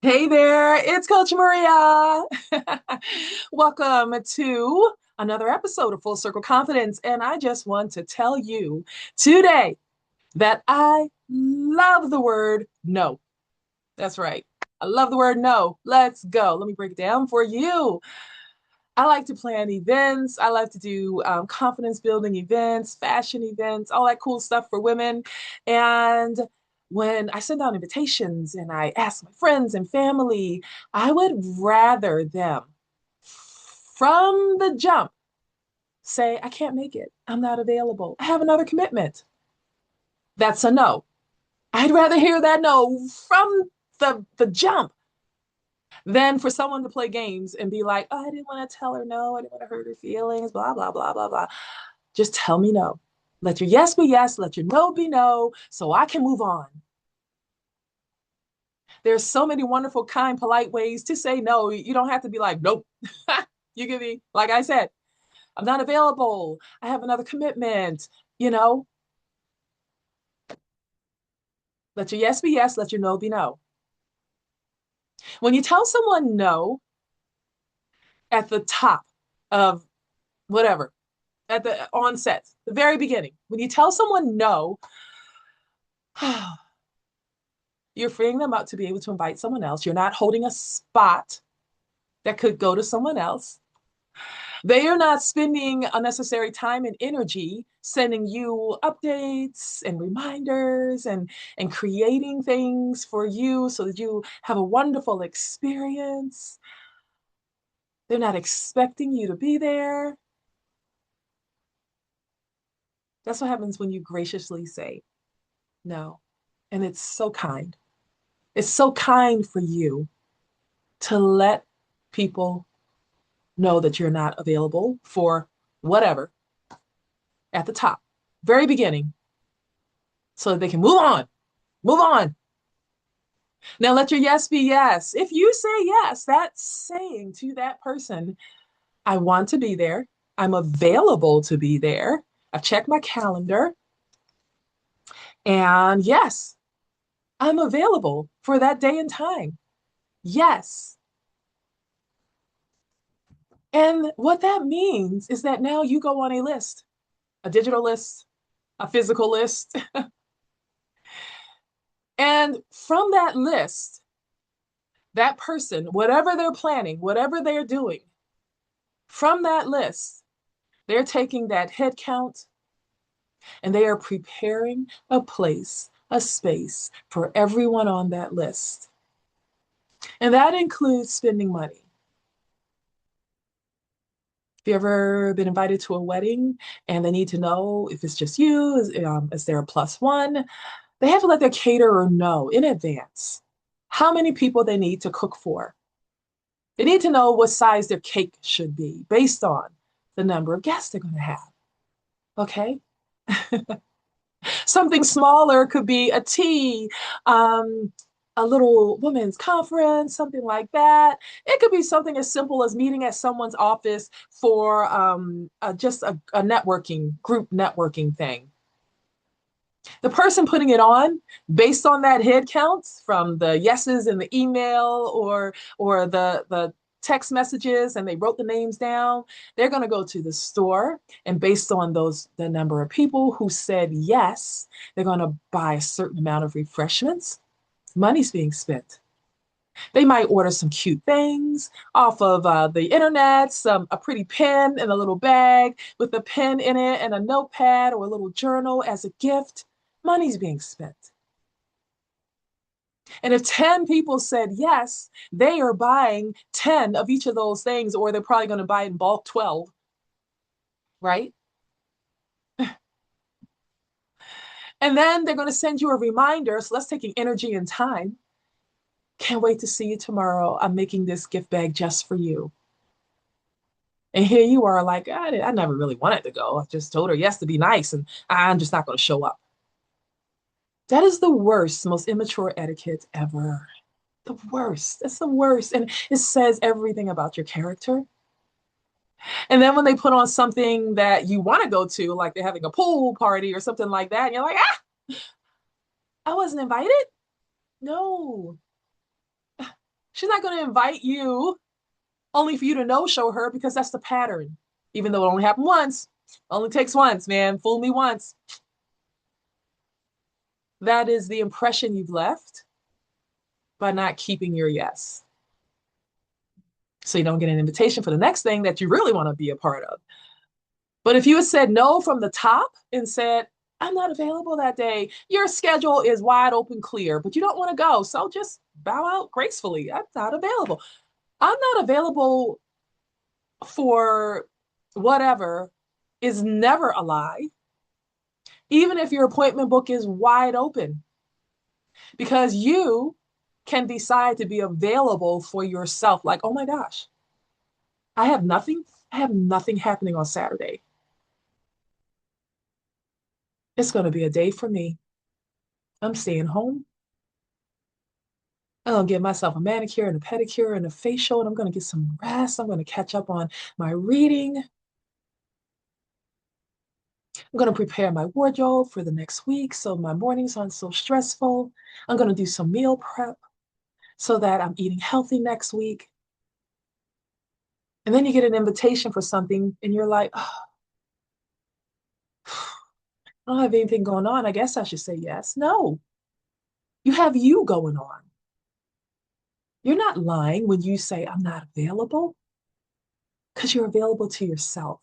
Hey there, it's Coach Maria. Welcome to another episode of Full Circle Confidence. And I just want to tell you today that I love the word no. That's right. I love the word no. Let's go. Let me break it down for you. I like to plan events. I like to do confidence building events, fashion events, all that cool stuff for women. And when I send out invitations and I ask my friends and family, I would rather them from the jump say, I can't make it. I'm not available. I have another commitment. That's a no. I'd rather hear that no from the jump than for someone to play games and be like, oh, I didn't want to tell her no, I didn't want to hurt her feelings, blah, blah, blah, blah, blah. Just tell me no. Let your yes be yes, let your no be no, so I can move on. There's so many wonderful, kind, polite ways to say no. You don't have to be like, nope. You can be, like I said, I'm not available. I have another commitment. You know, let your yes be yes, let your no be no. When you tell someone no at the top of whatever, at the onset, the very beginning, when you tell someone no, you're freeing them up to be able to invite someone else. You're not holding a spot that could go to someone else. They are not spending unnecessary time and energy sending you updates and reminders and creating things for you so that you have a wonderful experience. They're not expecting you to be there. That's what happens when you graciously say no. And it's so kind. It's so kind for you to let people know that you're not available for whatever at the top, very beginning, so that they can move on. Move on. Now let your yes be yes. If you say yes, that's saying to that person, I want to be there. I'm available to be there. I've checked my calendar. And yes, I'm available for that day and time. Yes. And what that means is that now you go on a list, a digital list, a physical list. And from that list, that person, whatever they're planning, whatever they're doing, from that list, they're taking that head count and they are preparing a place, a space for everyone on that list. And that includes spending money. Have you ever been invited to a wedding and they need to know if it's just you? Is there a plus one? They have to let their caterer know in advance how many people they need to cook for. They need to know what size their cake should be based on the number of guests they're going to have. Okay. Something smaller could be a tea, um, a little women's conference, something like that. It could be something as simple as meeting at someone's office for just a networking, group networking thing. The person putting it on based on that head count from the yeses in the email or the text messages and they wrote the names down, they're going to go to the store and based on those the number of people who said yes, they're going to buy a certain amount of refreshments. Money's being spent. They might order some cute things off of the internet, some a pretty pen in a little bag with a pen in it and a notepad or a little journal as a gift. Money's being spent. And if 10 people said yes, they are buying 10 of each of those things, or they're probably going to buy in bulk 12, right? And then they're going to send you a reminder. So that's taking energy and time. Can't wait to see you tomorrow. I'm making this gift bag just for you. And here you are, like, I never really wanted to go. I just told her yes to be nice, and I'm just not going to show up. That is the worst, most immature etiquette ever. The worst. It's the worst. And it says everything about your character. And then when they put on something that you want to go to, like they're having a pool party or something like that, and you're like, I wasn't invited. No. She's not going to invite you only for you to no show her because that's the pattern. Even though it only happened once, only takes once, man. Fool me once. That is the impression you've left by not keeping your yes. So you don't get an invitation for the next thing that you really want to be a part of. But if you had said no from the top and said, I'm not available that day, your schedule is wide open, clear, but you don't want to go. So just bow out gracefully. I'm not available. I'm not available for whatever is never a lie, even if your appointment book is wide open, because you can decide to be available for yourself. Like, oh my gosh, I have nothing. I have nothing happening on Saturday. It's going to be a day for me. I'm staying home. I'm gonna give myself a manicure and a pedicure and a facial, and I'm gonna get some rest. I'm gonna catch up on my reading. I'm gonna prepare my wardrobe for the next week so my mornings aren't so stressful. I'm gonna do some meal prep so that I'm eating healthy next week. And then you get an invitation for something, and you're like, oh, I don't have anything going on. I guess I should say yes. No, you have you going on. You're not lying when you say, I'm not available, because you're available to yourself.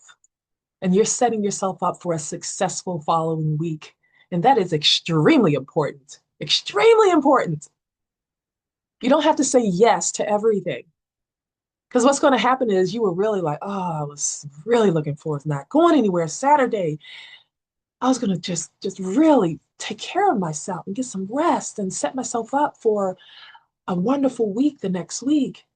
And you're setting yourself up for a successful following week. And that is extremely important. Extremely important. You don't have to say yes to everything. Because what's going to happen is you were really like, oh, I was really looking forward to not going anywhere Saturday. I was going to just really take care of myself and get some rest and set myself up for a wonderful week the next week.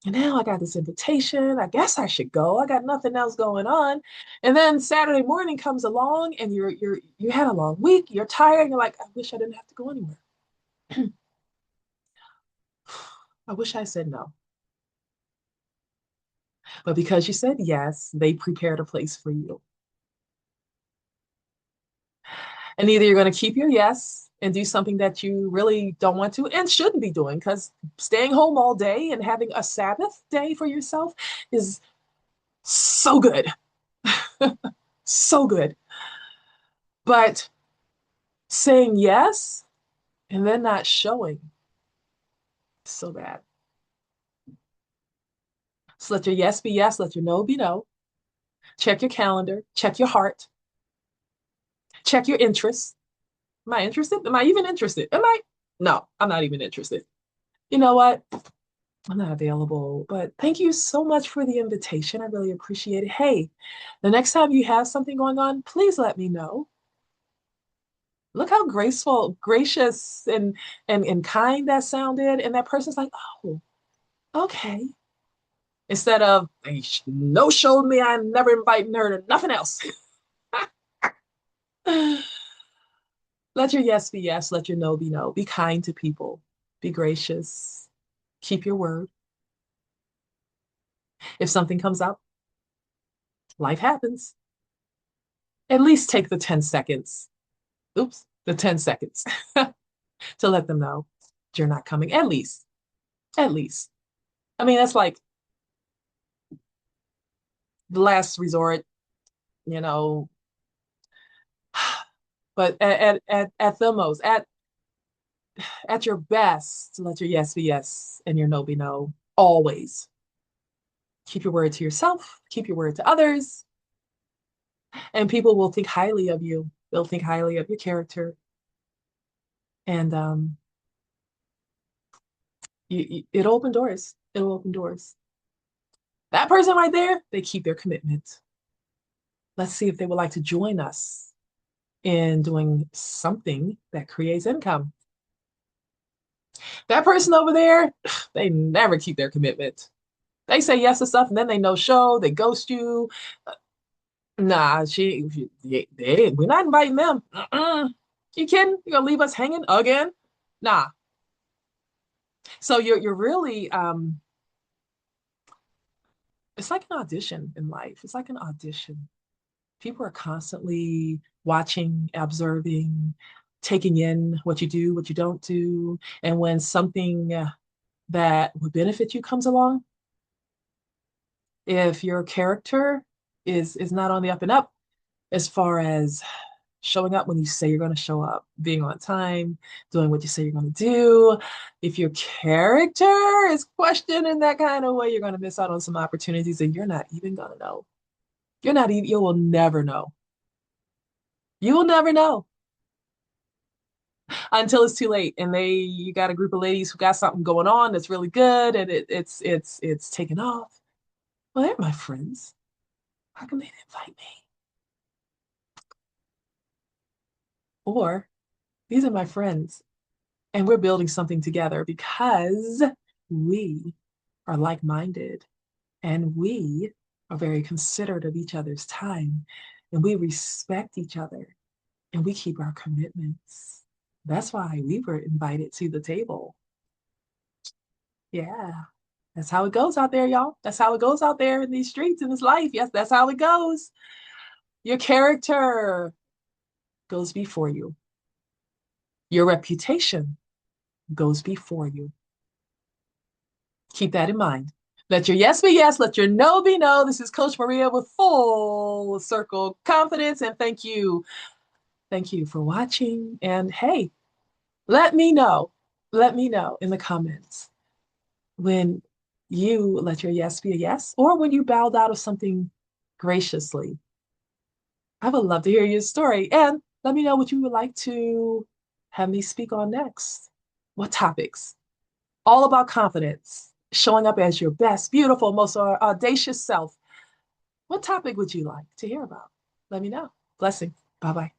And now I got this invitation. I guess I should go. I got nothing else going on. And then Saturday morning comes along and you had a long week. You're tired. And you're like, I wish I didn't have to go anywhere. I wish I said no. But because you said yes, they prepared a place for you. And either you're going to keep your yes and do something that you really don't want to and shouldn't be doing, because staying home all day and having a Sabbath day for yourself is so good. So good. But saying yes and then not showing is so bad. So let your yes be yes, let your no be no. Check your calendar, check your heart, check your interests. Am I interested? Am I even interested? Am I? No, I'm not even interested. You know what? I'm not available, but thank you so much for the invitation. I really appreciate it. Hey, the next time you have something going on, please let me know. Look how graceful, gracious, and kind that sounded. And that person's like, oh, okay. Instead of they no showed me, I'm never inviting her to nothing else. Let your yes be yes, let your no be no. Be kind to people, be gracious, keep your word. If something comes up, life happens. At least take the 10 seconds. Oops, the 10 seconds to let them know you're not coming. At least, at least. I mean, that's like the last resort, you know, but at the most, at your best, let your yes be yes and your no be no. Always. Keep your word to yourself, keep your word to others, and people will think highly of you. They'll think highly of your character. And it'll open doors. It'll open doors. That person right there, they keep their commitment. Let's see if they would like to join us in doing something that creates income. That person over there, they never keep their commitment. They say yes to stuff and then they no show, they ghost you. Nah, we're not inviting them. You kidding? You gonna leave us hanging again? Nah. So you're really it's like an audition in life. It's like an audition. People are constantly watching, observing, taking in what you do, what you don't do. And when something that would benefit you comes along, if your character is not on the up and up as far as showing up when you say you're going to show up, being on time, doing what you say you're going to do. If your character is questioned in that kind of way, you're going to miss out on some opportunities and you're not even going to know. You're not even, you will never know. You will never know until it's too late. And you got a group of ladies who got something going on that's really good and it's taken off. Well, they're my friends. How come they didn't invite me? Or these are my friends and we're building something together because we are like-minded and we are very considerate of each other's time and we respect each other and we keep our commitments. That's why we were invited to the table. Yeah, that's how it goes out there, y'all. That's how it goes out there in these streets, in this life. Yes, that's how it goes. Your character goes before you. Your reputation goes before you. Keep that in mind. Let your yes be yes, let your no be no. This is Coach Maria with Full Circle Confidence. And thank you. Thank you for watching. And hey, let me know. Let me know in the comments when you let your yes be a yes or when you bowed out of something graciously. I would love to hear your story. And let me know what you would like to have me speak on next. What topics? All about confidence, showing up as your best, beautiful, most audacious self. What topic would you like to hear about? Let me know. Blessing. Bye bye.